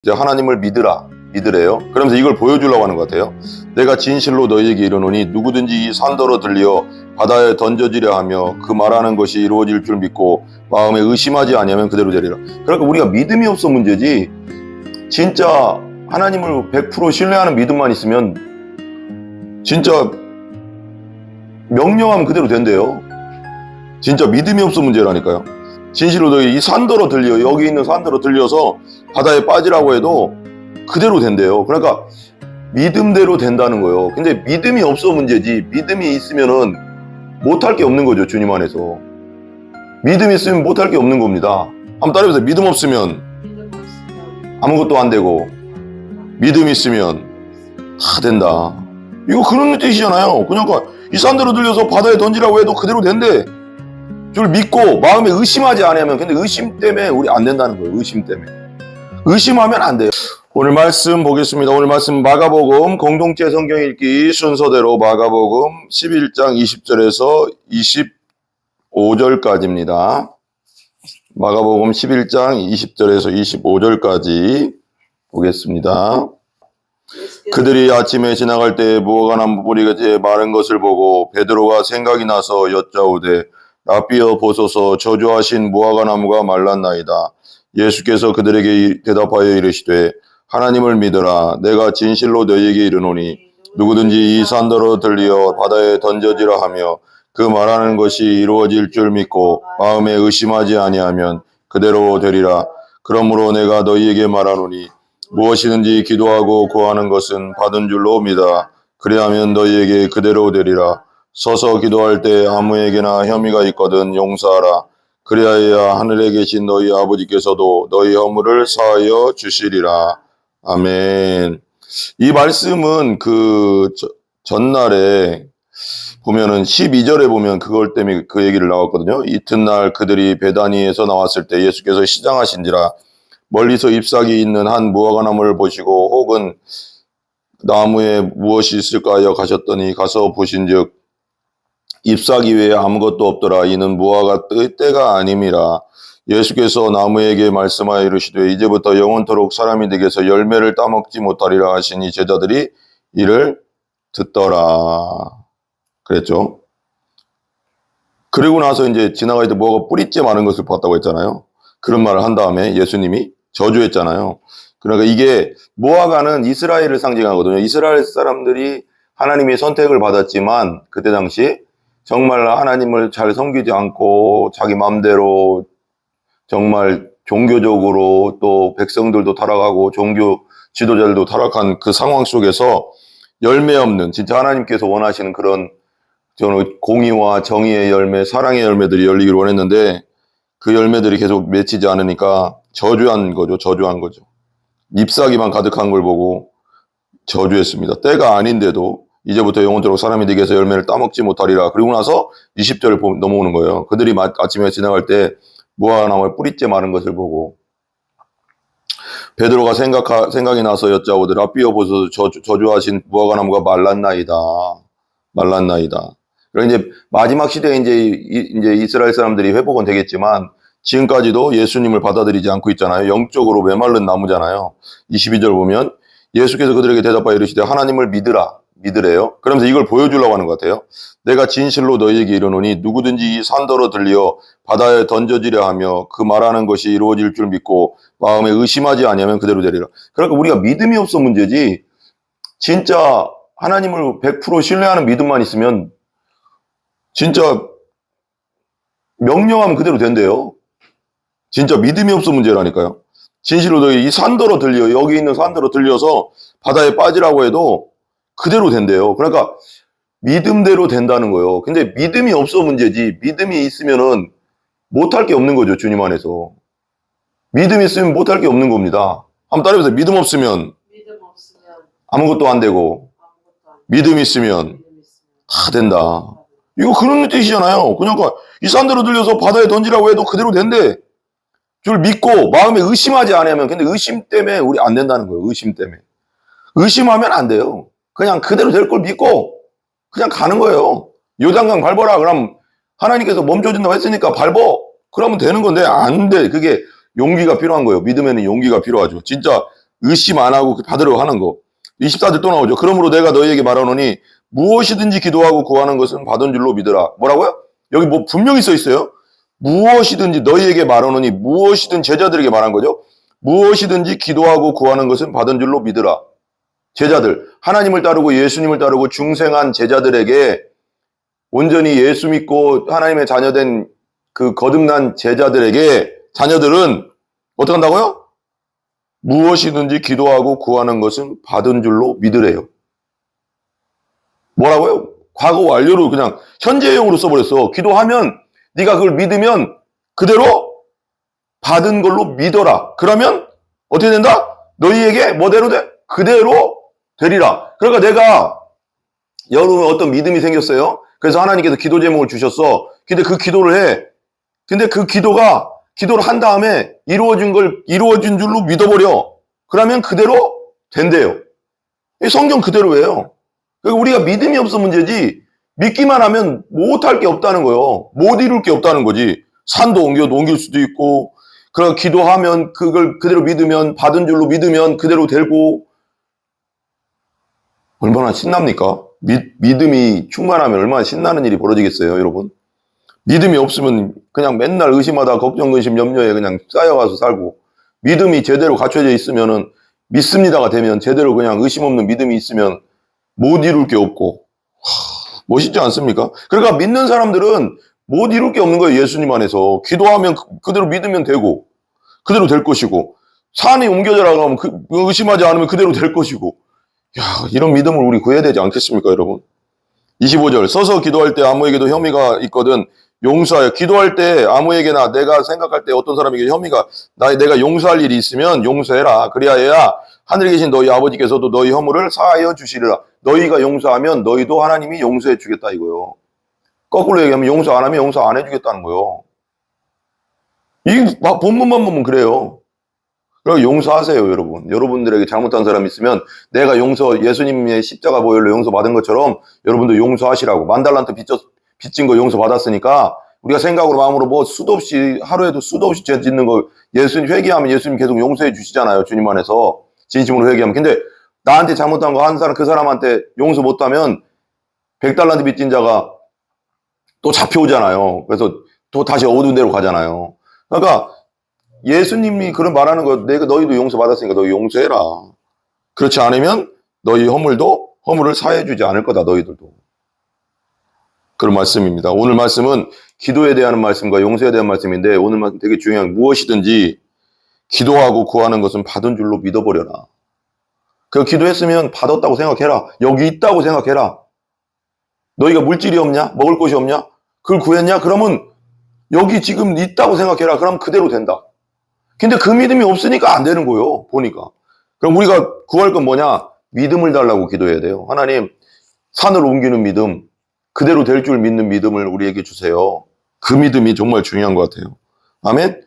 이제 하나님을 믿으래요. 그러면서 이걸 보여주려고 하는 것 같아요. 내가 진실로 너희에게 이르노니 누구든지 이 산더러 들려 바다에 던져지려 하며 그 말하는 것이 이루어질 줄 믿고 마음에 의심하지 아니하면 그대로 되리라. 그러니까 우리가 믿음이 없어 문제지, 진짜 하나님을 100% 신뢰하는 믿음만 있으면 진짜 명령하면 그대로 된대요. 진짜 믿음이 없어 문제라니까요. 진실로 너희 이 산더러 들려, 여기 있는 산더러 들려서 바다에 빠지라고 해도 그대로 된대요. 그러니까 믿음대로 된다는 거예요. 근데 믿음이 없어 문제지, 믿음이 있으면은 못할 게 없는 거죠. 주님 안에서 믿음이 있으면 못할 게 없는 겁니다. 한번 따라해보세요. 믿음 없으면 아무것도 안 되고, 믿음 있으면 다 된다. 이거 그런 뜻이잖아요. 그러니까 이 산더러 들려서 바다에 던지라고 해도 그대로 된대. 줄 믿고 마음에 의심하지 않으면. 근데 의심 때문에 우리 안 된다는 거예요. 의심 때문에. 의심하면 안 돼요. 오늘 말씀 보겠습니다. 오늘 말씀 마가복음 공동체 성경 읽기 순서대로 마가복음 11장 20절에서 25절까지입니다. 마가복음 11장 20절에서 25절까지 보겠습니다. 그들이 아침에 지나갈 때 무화과나무 뿌리에 마른 것을 보고 베드로가 생각이 나서 여짜오되 라삐어 보소서, 저주하신 무화과나무가 말랐나이다. 예수께서 그들에게 대답하여 이르시되 하나님을 믿으라. 내가 진실로 너희에게 이르노니 누구든지 이 산더러 들리어 바다에 던져지라 하며 그 말하는 것이 이루어질 줄 믿고 마음에 의심하지 아니하면 그대로 되리라. 그러므로 내가 너희에게 말하노니 무엇이든지 기도하고 구하는 것은 받은 줄로 믿어. 그리하면 너희에게 그대로 되리라. 서서 기도할 때 아무에게나 혐의가 있거든 용서하라. 그리하여야 하늘에 계신 너희 아버지께서도 너희 허물을 사하여 주시리라. 아멘. 이 말씀은 전날에 보면은 12절에 보면 그걸 때문에 그 얘기를 나왔거든요. 이튿날 그들이 베다니에서 나왔을 때 예수께서 시장하신지라 멀리서 잎사귀 있는 한 무화과나무를 보시고 혹은 나무에 무엇이 있을까 하여 가셨더니 가서 보신즉 잎사귀 외에 아무것도 없더라. 이는 무화과 때가 아님이라. 예수께서 나무에게 말씀하여 이르시되 이제부터 영원토록 사람이 댁에서 열매를 따먹지 못하리라 하시니 제자들이 이를 듣더라. 그랬죠. 그리고 나서 이제 지나갈 때 무화과 뿌리째 마른 것을 봤다고 했잖아요. 그런 말을 한 다음에 예수님이 저주했잖아요. 그러니까 이게 무화과는 이스라엘을 상징하거든요. 이스라엘 사람들이 하나님의 선택을 받았지만 그때 당시 정말 하나님을 잘 섬기지 않고 자기 마음대로 정말 종교적으로 또 백성들도 타락하고 종교 지도자들도 타락한 그 상황 속에서 열매 없는, 진짜 하나님께서 원하시는 그런 저는 공의와 정의의 열매, 사랑의 열매들이 열리기를 원했는데 그 열매들이 계속 맺히지 않으니까 저주한 거죠. 잎사귀만 가득한 걸 보고 저주했습니다. 때가 아닌데도 이제부터 영원토록 사람이 댁에서 열매를 따먹지 못하리라. 그리고 나서 20절을 넘어오는 거예요. 그들이 아침에 지나갈 때 무화과나무에 뿌리째 마른 것을 보고 베드로가 생각이 나서 여짜오되 라삐어 보소서, 저주하신 무화과나무가 말랐나이다. 그리고 이제 마지막 시대에 이제 이스라엘 사람들이 회복은 되겠지만 지금까지도 예수님을 받아들이지 않고 있잖아요. 영적으로 메말른 나무잖아요. 22절 보면 예수께서 그들에게 대답하여 이르시되 하나님을 믿으래요. 그러면서 이걸 보여주려고 하는 것 같아요. 내가 진실로 너희에게 이르노니 누구든지 이 산더러 들려 바다에 던져지려 하며 그 말하는 것이 이루어질 줄 믿고 마음에 의심하지 아니하면 그대로 되리라. 그러니까 우리가 믿음이 없어 문제지, 진짜 하나님을 100% 신뢰하는 믿음만 있으면 진짜 명령하면 그대로 된대요. 진짜 믿음이 없어 문제라니까요. 진실로 너희 이 산더러 들려, 여기 있는 산더러 들려서 바다에 빠지라고 해도 그대로 된대요. 그러니까 믿음대로 된다는 거예요. 근데 믿음이 없어 문제지, 믿음이 있으면은 못할 게 없는 거죠. 주님 안에서 믿음이 있으면 못할 게 없는 겁니다. 한번 따라해보세요. 믿음 없으면 아무것도 안 되고 믿음 있으면 다 된다. 이거 그런 뜻이잖아요. 그러니까 이 산더러 들려서 바다에 던지라고 해도 그대로 된대. 줄 믿고 마음에 의심하지 않으면. 근데 의심 때문에 우리 안 된다는 거예요. 의심 때문에. 의심하면 안 돼요. 그냥 그대로 될 걸 믿고 그냥 가는 거예요. 요단강 밟아라. 그럼 하나님께서 멈춰준다고 했으니까 밟어. 그러면 되는 건데 안 돼. 그게 용기가 필요한 거예요. 믿음에는 용기가 필요하죠. 진짜 의심 안 하고 받으려고 하는 거. 24절 또 나오죠. 그러므로 내가 너희에게 말하노니 무엇이든지 기도하고 구하는 것은 받은 줄로 믿으라. 뭐라고요? 여기 뭐 분명히 써 있어요. 무엇이든지 너희에게 말하노니 무엇이든 제자들에게 말한 거죠. 무엇이든지 기도하고 구하는 것은 받은 줄로 믿으라. 제자들, 하나님을 따르고 예수님을 따르고 중생한 제자들에게 온전히 예수 믿고 하나님의 자녀된 그 거듭난 제자들에게 자녀들은 어떻게 한다고요? 무엇이든지 기도하고 구하는 것은 받은 줄로 믿으래요. 뭐라고요? 과거 완료로 그냥 현재형으로 써버렸어. 기도하면 네가 그걸 믿으면 그대로 받은 걸로 믿어라. 그러면 어떻게 된다? 너희에게 뭐대로 돼? 그대로 되리라. 그러니까 내가 여러분 어떤 믿음이 생겼어요. 그래서 하나님께서 기도 제목을 주셨어. 근데 그 기도를 해. 근데 그 기도를 한 다음에 이루어진 줄로 믿어버려. 그러면 그대로 된대요. 성경 그대로예요. 그러니까 우리가 믿음이 없어 문제지 믿기만 하면 못할 게 없다는 거예요. 못 이룰 게 없다는 거지. 산도 옮길 수도 있고 그럼 기도하면 그걸 그대로 믿으면 받은 줄로 믿으면 그대로 되고 얼마나 신납니까? 믿음이 충만하면 얼마나 신나는 일이 벌어지겠어요, 여러분? 믿음이 없으면 그냥 맨날 의심하다 걱정, 근심, 염려에 그냥 쌓여가서 살고 믿음이 제대로 갖춰져 있으면은 믿습니다가 되면 제대로 그냥 의심 없는 믿음이 있으면 못 이룰 게 없고 멋있지 않습니까? 그러니까 믿는 사람들은 못 이룰 게 없는 거예요. 예수님 안에서 기도하면 그대로 믿으면 되고 그대로 될 것이고 산이 옮겨져라 하면 의심하지 않으면 그대로 될 것이고 야, 이런 믿음을 우리 구해야 되지 않겠습니까, 여러분? 25절 서서 기도할 때 아무에게도 혐의가 있거든 용서하여. 기도할 때 아무에게나 내가 생각할 때 어떤 사람에게 혐의가 내가 용서할 일이 있으면 용서해라. 그리하여야 하늘에 계신 너희 아버지께서도 너희 허물을 사하여 주시리라. 너희가 용서하면 너희도 하나님이 용서해 주겠다 이거요. 거꾸로 얘기하면 용서 안 하면 용서 안 해주겠다는 거요. 이게 본문만 보면 그래요. 그럼 용서하세요, 여러분. 여러분들에게 잘못한 사람 있으면 내가 예수님의 십자가 보혈로 용서받은 것처럼 여러분도 용서하시라고. 10,000달란트 빚진 거 용서받았으니까 우리가 생각으로 마음으로 뭐 하루에도 수도 없이 죄 짓는 거 예수님 회개하면 예수님 계속 용서해 주시잖아요. 주님 안에서 진심으로 회개하면. 근데 나한테 잘못한 거 한 사람 그 사람한테 용서 못하면 100달란트 빚진 자가 또 잡혀오잖아요. 그래서 또 다시 어두운 데로 가잖아요. 그러니까 예수님이 그런 말하는 거 너희도 용서받았으니까 너희 용서해라. 그렇지 않으면 너희 허물을 사해 주지 않을 거다. 너희들도. 그런 말씀입니다. 오늘 말씀은 기도에 대한 말씀과 용서에 대한 말씀인데 오늘 말씀 되게 중요한 무엇이든지 기도하고 구하는 것은 받은 줄로 믿어버려라. 그 기도했으면 받았다고 생각해라. 여기 있다고 생각해라. 너희가 물질이 없냐? 먹을 것이 없냐? 그걸 구했냐? 그러면 여기 지금 있다고 생각해라. 그럼 그대로 된다. 근데 그 믿음이 없으니까 안 되는 거예요. 보니까. 그럼 우리가 구할 건 뭐냐? 믿음을 달라고 기도해야 돼요. 하나님, 산을 옮기는 믿음, 그대로 될 줄 믿는 믿음을 우리에게 주세요. 그 믿음이 정말 중요한 것 같아요. 아멘?